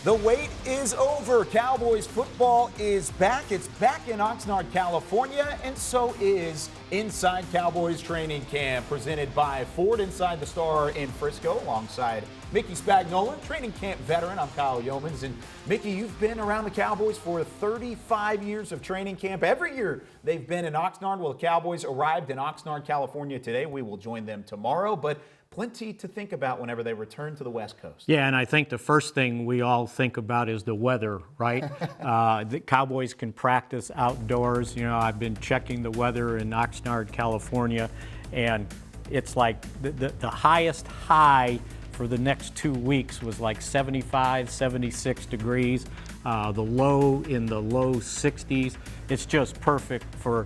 The wait is over. Cowboys football is back. It's back in Oxnard, California, and so is Inside Cowboys Training Camp, presented by Ford inside the Star in Frisco, alongside Mickey Spagnola, training camp veteran. I'm Kyle Youmans, and Mickey, you've been around the Cowboys for 35 years of training camp. Every year they've been in Oxnard. Well, the Cowboys arrived in Oxnard, California today. We will join them tomorrow, but plenty to think about whenever they return to the West Coast. Yeah, and I think the first thing we all think about is the weather, right? The Cowboys can practice outdoors. You know, I've been checking the weather in Oxnard, California, and it's like the highest high for the next 2 weeks was like 75, 76 degrees. The low in the low 60s. It's just perfect for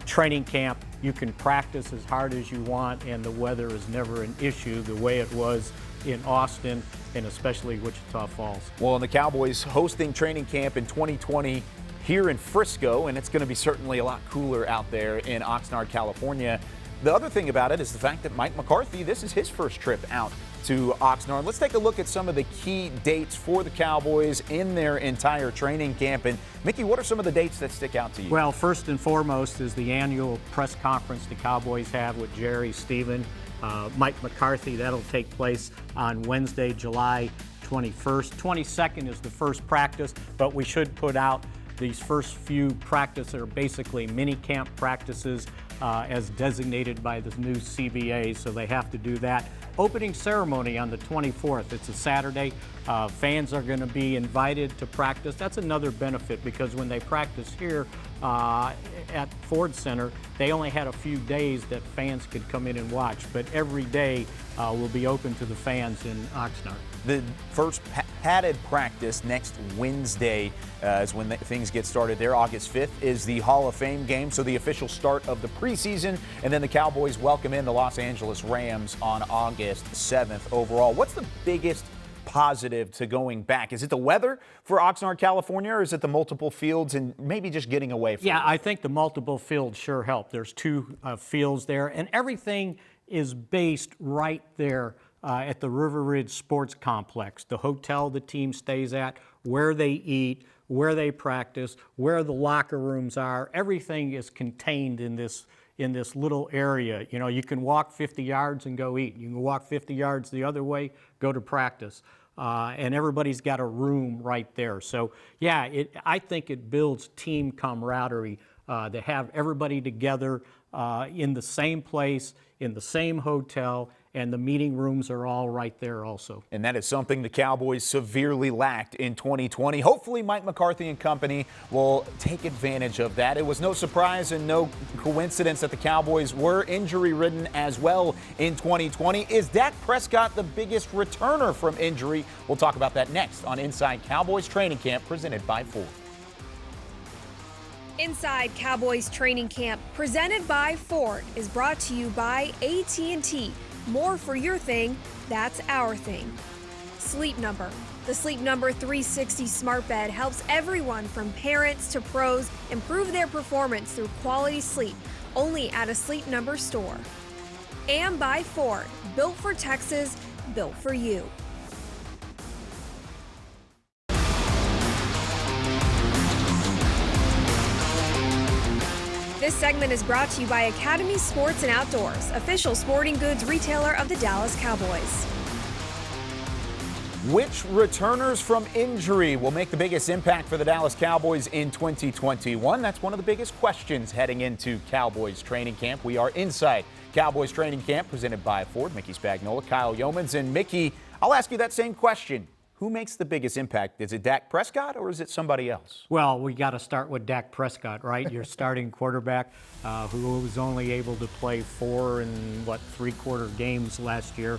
training camp. You can practice as hard as you want, and the weather is never an issue the way it was in Austin and especially Wichita Falls. Well, and the Cowboys hosting training camp in 2020 here in Frisco, and it's going to be certainly a lot cooler out there in Oxnard, California. The other thing about it is the fact that Mike McCarthy, this is his first trip out to Oxnard. Let's take a look at some of the key dates for the Cowboys in their entire training camp. And Mickey, what are some of the dates that stick out to you? Well, first and foremost is the annual press conference the Cowboys have with Jerry, Stephen, Mike McCarthy. That'll take place on Wednesday, July 21st. 22nd is the first practice, but we should put out these first few practices are basically mini camp practices as designated by the new CBA, so they have to do that. Opening ceremony on the 24th. It's a Saturday. Fans are going to be invited to practice. That's another benefit because when they practice here at Ford Center, they only had a few days that fans could come in and watch, but every day will be open to the fans in Oxnard. The first padded practice next Wednesday is when things get started there. August 5th is the Hall of Fame game, so the official start of the preseason, and then the Cowboys welcome in the Los Angeles Rams on August 7th overall. What's the biggest positive to going back? Is it the weather for Oxnard, California, or is it the multiple fields and maybe just getting away from it? I think the multiple fields sure help. There's two fields there, and everything is based right there at the River Ridge Sports Complex, the hotel the team stays at, where they eat, where they practice, where the locker rooms are. Everything is contained in this little area. You know, you can walk 50 yards and go eat. You can walk 50 yards the other way, go to practice. And everybody's got a room right there. So, yeah, I think it builds team camaraderie to have everybody together in the same place, in the same hotel, and the meeting rooms are all right there also. And that is something the Cowboys severely lacked in 2020. Hopefully Mike McCarthy and company will take advantage of that. It was no surprise and no coincidence that the Cowboys were injury-ridden as well in 2020. Is Dak Prescott the biggest returner from injury? We'll talk about that next on Inside Cowboys Training Camp, presented by Ford. Inside Cowboys Training Camp, presented by Ford, is brought to you by AT&T. More for your thing, that's our thing. Sleep Number. The Sleep Number 360 smart bed helps everyone from parents to pros improve their performance through quality sleep, only at a Sleep Number store. And by Ford, built for Texas, built for you. This segment is brought to you by Academy Sports and Outdoors, official sporting goods retailer of the Dallas Cowboys. Which returners from injury will make the biggest impact for the Dallas Cowboys in 2021? That's one of the biggest questions heading into Cowboys training camp. We are inside Cowboys training camp, presented by Ford. Mickey Spagnola, Kyle Youmans, and Mickey, I'll ask you that same question. Who makes the biggest impact? Is it Dak Prescott or is it somebody else? Well, we got to start with Dak Prescott, right? Your starting quarterback who was only able to play 4 and 3/4 games last year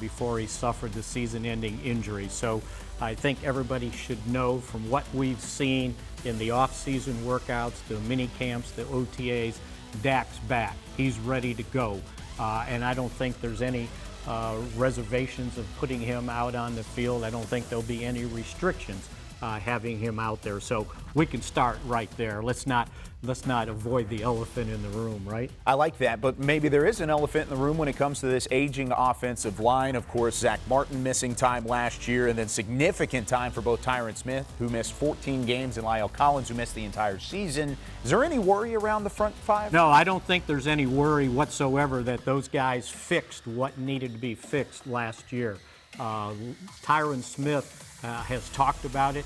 before he suffered the season-ending injury. So I think everybody should know from what we've seen in the off-season workouts, the mini camps, the OTAs, Dak's back. He's ready to go. And I don't think there's any reservations of putting him out on the field. I don't think there'll be any restrictions having him out there. So we can start right there. Let's not avoid the elephant in the room, right? I like that, but maybe there is an elephant in the room when it comes to this aging offensive line. Of course, Zach Martin missing time last year, and then significant time for both Tyron Smith, who missed 14 games, and Lyle Collins, who missed the entire season. Is there any worry around the front five? No, I don't think there's any worry whatsoever that those guys fixed what needed to be fixed last year. Tyron Smith has talked about it.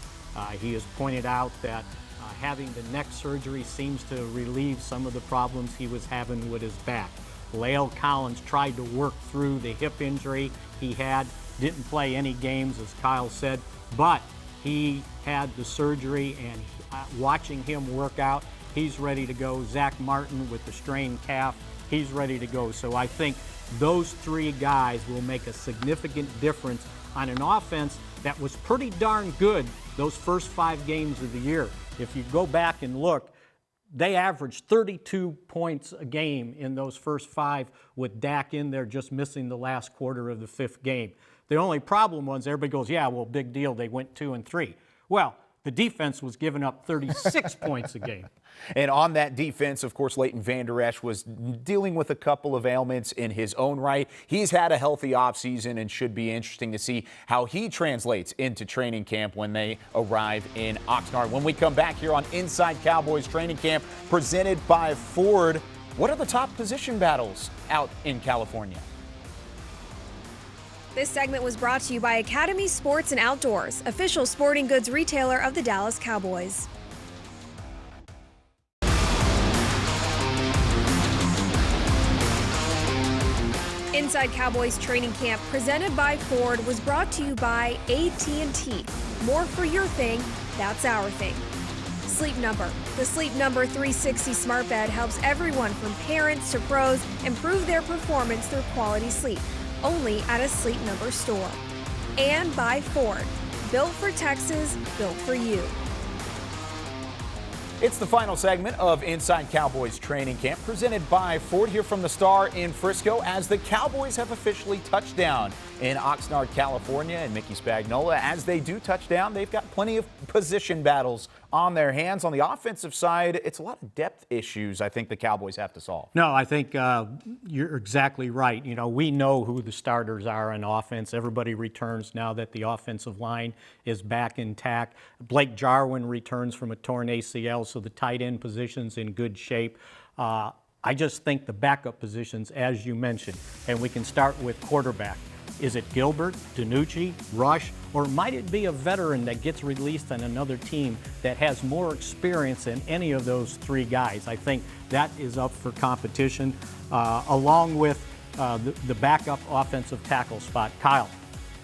He has pointed out that having the neck surgery seems to relieve some of the problems he was having with his back. Lyle Collins tried to work through the hip injury he had, didn't play any games, as Kyle said, but he had the surgery, and watching him work out, he's ready to go. Zach Martin with the strained calf, he's ready to go. So I think those three guys will make a significant difference on an offense that was pretty darn good those first 5 games of the year. If you go back and look, they averaged 32 points a game in those first 5 with Dak in there just missing the last quarter of the 5th game. The only problem was everybody goes, yeah, well, big deal, they went 2 and 3. Well, the defense was giving up 36 points a game. And on that defense, of course, Leighton Vander Esch was dealing with a couple of ailments in his own right. He's had a healthy offseason and should be interesting to see how he translates into training camp when they arrive in Oxnard. When we come back here on Inside Cowboys Training Camp, presented by Ford, what are the top position battles out in California? This segment was brought to you by Academy Sports and Outdoors, official sporting goods retailer of the Dallas Cowboys. Inside Cowboys Training Camp, presented by Ford, was brought to you by AT&T. More for your thing, that's our thing. Sleep Number. The Sleep Number 360 smart bed helps everyone from parents to pros improve their performance through quality sleep. Only at a Sleep Number store. And by Ford. Built for Texas, built for you. It's the final segment of Inside Cowboys Training Camp, presented by Ford, here from the Star in Frisco, as the Cowboys have officially touched down in Oxnard, California. And Mickey Spagnola, as they do touch down, they've got plenty of position battles on their hands. On the offensive side, it's a lot of depth issues I think the Cowboys have to solve. No, I think you're exactly right. You know, we know who the starters are on offense. Everybody returns now that the offensive line is back intact. Blake Jarwin returns from a torn ACL, so the tight end position's in good shape. I just think the backup positions, as you mentioned, and we can start with quarterback. Is it Gilbert, DiNucci, Rush, or might it be a veteran that gets released on another team that has more experience than any of those 3 guys? I think that is up for competition, along with the backup offensive tackle spot. Kyle,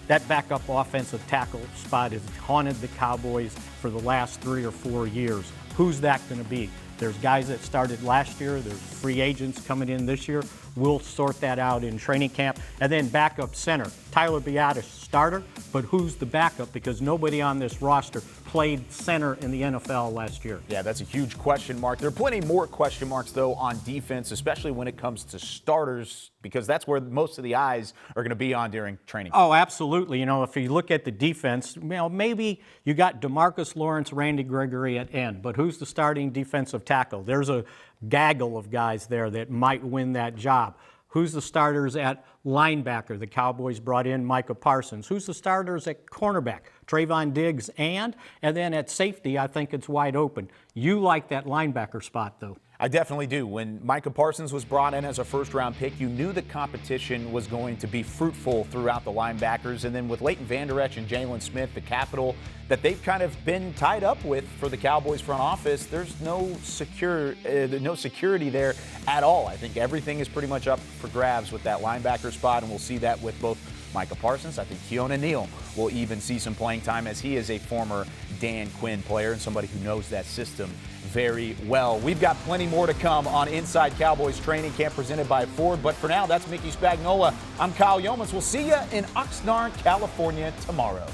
that backup offensive tackle spot has haunted the Cowboys for the last 3 or 4 years. Who's that going to be? There's guys that started last year. There's free agents coming in this year. We'll sort that out in training camp. And then backup center. Tyler Biadasz, starter, but who's the backup? Because nobody on this roster played center in the NFL last year. Yeah, that's a huge question mark. There are plenty more question marks, though, on defense, especially when it comes to starters, because that's where most of the eyes are going to be on during training. Oh, absolutely. You know, if you look at the defense, you know, maybe you got DeMarcus Lawrence, Randy Gregory at end, but who's the starting defensive tackle? There's a gaggle of guys there that might win that job. Who's the starters at linebacker? The Cowboys brought in Micah Parsons. Who's the starters at cornerback? Trayvon Diggs and then at safety, I think it's wide open. You like that linebacker spot, though. I definitely do. When Micah Parsons was brought in as a first-round pick, you knew the competition was going to be fruitful throughout the linebackers. And then with Leighton Vander Esch and Jalen Smith, the capital that they've kind of been tied up with for the Cowboys front office, there's no security there at all. I think everything is pretty much up for grabs with that linebacker spot, and we'll see that with both Micah Parsons. I think Keona Neal will even see some playing time, as he is a former Dan Quinn player and somebody who knows that system very well. We've got plenty more to come on Inside Cowboys Training Camp, presented by Ford. But for now, that's Mickey Spagnola. I'm Kyle Youmans. We'll see you in Oxnard, California tomorrow.